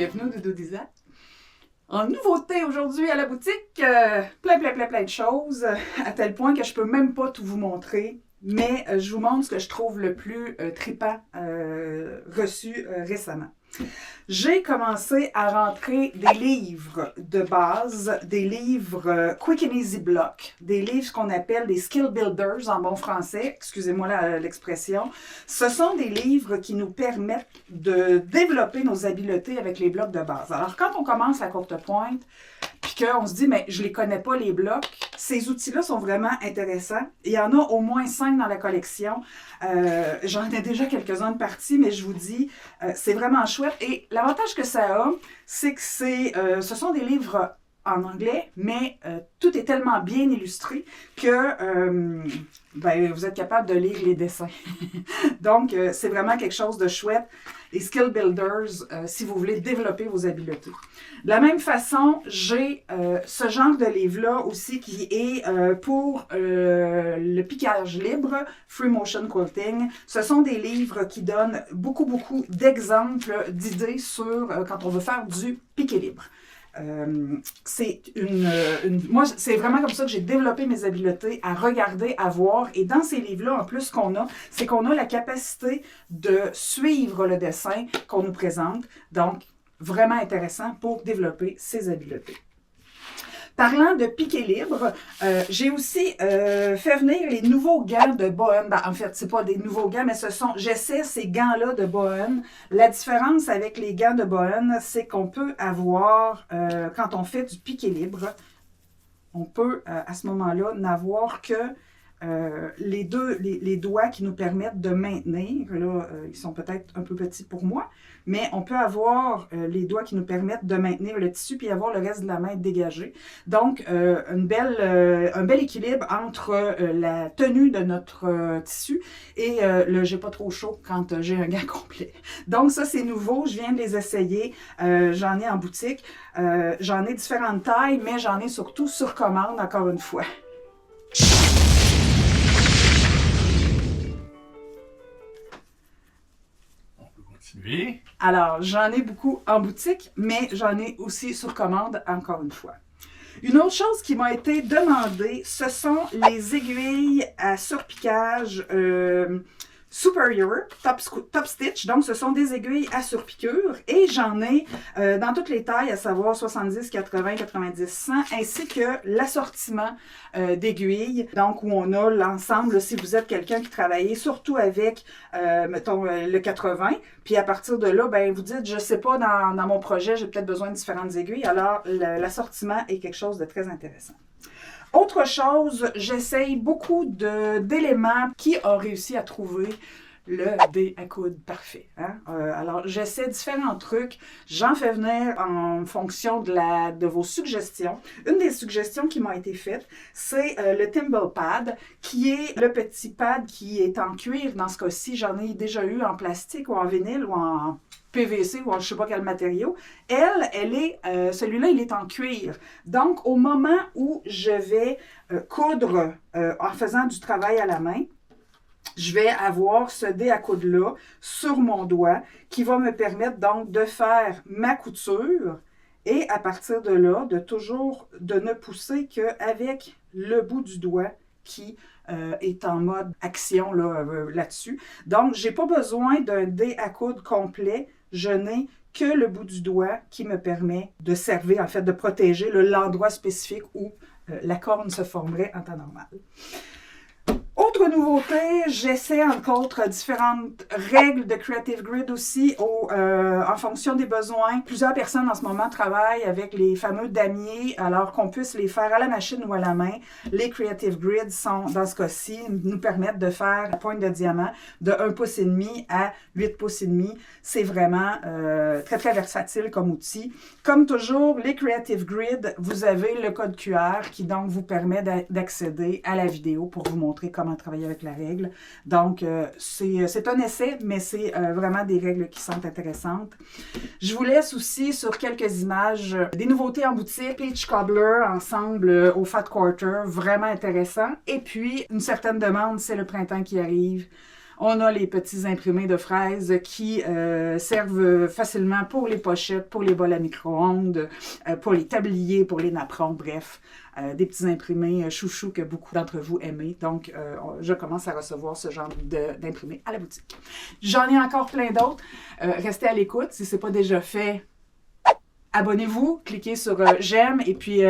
Bienvenue au Doudou Disa. En nouveauté aujourd'hui à la boutique, plein de choses, à tel point que je peux même pas tout vous montrer, mais je vous montre ce que je trouve le plus trippant reçu récemment. J'ai commencé à rentrer des livres de base, des livres Quick and Easy Block, des livres qu'on appelle des Skill Builders en bon français, excusez-moi l'expression. Ce sont des livres qui nous permettent de développer nos habiletés avec les blocs de base. Alors quand on commence à courte pointe, puis qu'on se dit, mais je les connais pas les blocs, ces outils-là sont vraiment intéressants. Il y en a au moins 5 dans la collection. J'en ai déjà quelques-uns de partis, mais je vous dis, c'est vraiment chouette. Et l'avantage que ça a, c'est que ce sont des livres en anglais, mais tout est tellement bien illustré que vous êtes capable de lire les dessins. Donc, c'est vraiment quelque chose de chouette. Les Skill Builders, si vous voulez développer vos habiletés. De la même façon, j'ai ce genre de livre-là aussi qui est pour le piquage libre, Free Motion Quilting. Ce sont des livres qui donnent beaucoup d'exemples, d'idées sur quand on veut faire du piqué libre. Moi, c'est vraiment comme ça que j'ai développé mes habiletés, à regarder, à voir. Et dans ces livres-là, en plus, c'est qu'on a la capacité de suivre le dessin qu'on nous présente. Donc, vraiment intéressant pour développer ses habiletés. Parlant de piqué libre, j'ai aussi fait venir les nouveaux gants de Bowen. En fait, c'est pas des nouveaux gants, mais j'essaie ces gants-là de Bowen. La différence avec les gants de Bowen, c'est qu'on peut avoir, quand on fait du piqué libre, on peut à ce moment-là n'avoir que les doigts qui nous permettent de maintenir. Là, ils sont peut-être un peu petits pour moi, mais on peut avoir les doigts qui nous permettent de maintenir le tissu puis avoir le reste de la main dégagé. Donc, un bel équilibre entre la tenue de notre tissu et le « j'ai pas trop chaud » quand j'ai un gant complet. Donc, ça, c'est nouveau. Je viens de les essayer. J'en ai en boutique. J'en ai différentes tailles, mais j'en ai surtout sur commande, encore une fois. Oui. Alors, j'en ai beaucoup en boutique, mais j'en ai aussi sur commande, encore une fois. Une autre chose qui m'a été demandée, ce sont les aiguilles à surpiquage Superior, top Stitch. Donc, ce sont des aiguilles à surpiqûre et j'en ai dans toutes les tailles, à savoir 70, 80, 90, 100, ainsi que l'assortiment d'aiguilles. Donc, où on a l'ensemble, si vous êtes quelqu'un qui travaille surtout avec, mettons, le 80, puis à partir de là, ben vous dites, je sais pas, dans mon projet, j'ai peut-être besoin de différentes aiguilles. Alors, l'assortiment est quelque chose de très intéressant. Autre chose, j'essaye beaucoup d'éléments. Qui a réussi à trouver le dé à coudre parfait? Hein? Alors, j'essaie différents trucs. J'en fais venir en fonction de vos suggestions. Une des suggestions qui m'a été faite, c'est le Thimble Pad, qui est le petit pad qui est en cuir. Dans ce cas-ci, j'en ai déjà eu en plastique ou en vinyle ou en PVC ou en je ne sais pas quel matériau. Celui-là, il est en cuir. Donc, au moment où je vais coudre en faisant du travail à la main, je vais avoir ce dé à coudre-là sur mon doigt qui va me permettre donc de faire ma couture et à partir de là, de ne pousser qu'avec le bout du doigt qui est en mode action là-dessus. Donc, je n'ai pas besoin d'un dé à coudre complet. Je n'ai que le bout du doigt qui me permet de servir, en fait, de protéger l'endroit spécifique où la corne se formerait en temps normal. Autre nouveauté, j'essaie entre différentes règles de Creative Grid aussi en fonction des besoins. Plusieurs personnes en ce moment travaillent avec les fameux damiers, alors qu'on puisse les faire à la machine ou à la main. Les Creative Grids sont, dans ce cas-ci, nous permettent de faire la pointe de diamant de 1,5 pouce à 8 pouces et demi. C'est vraiment très versatile comme outil. Comme toujours, les Creative Grid, vous avez le code QR qui donc vous permet d'accéder à la vidéo pour vous montrer comment travailler avec la règle. Donc, c'est un essai, mais c'est vraiment des règles qui sont intéressantes. Je vous laisse aussi sur quelques images des nouveautés en boutique. Peach Cobbler ensemble au Fat Quarter, vraiment intéressant. Et puis, une certaine demande, c'est le printemps qui arrive. On a les petits imprimés de fraises qui servent facilement pour les pochettes, pour les bols à micro-ondes, pour les tabliers, pour les napperons, bref. Des petits imprimés chouchous que beaucoup d'entre vous aimez. Donc, je commence à recevoir ce genre d'imprimés à la boutique. J'en ai encore plein d'autres. Restez à l'écoute. Si ce n'est pas déjà fait, abonnez-vous, cliquez sur j'aime et puis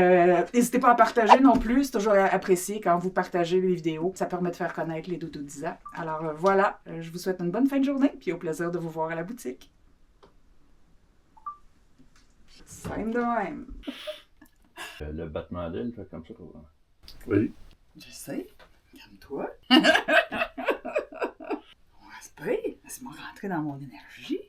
n'hésitez pas à partager non plus. C'est toujours apprécié quand vous partagez les vidéos. Ça permet de faire connaître les doudous d'Isa. Alors voilà, je vous souhaite une bonne fin de journée puis au plaisir de vous voir à la boutique. Same de même. Le battement d'aile fait comme ça. Oui. Je sais. Calme-toi. On respire. Laisse-moi rentrer dans mon énergie.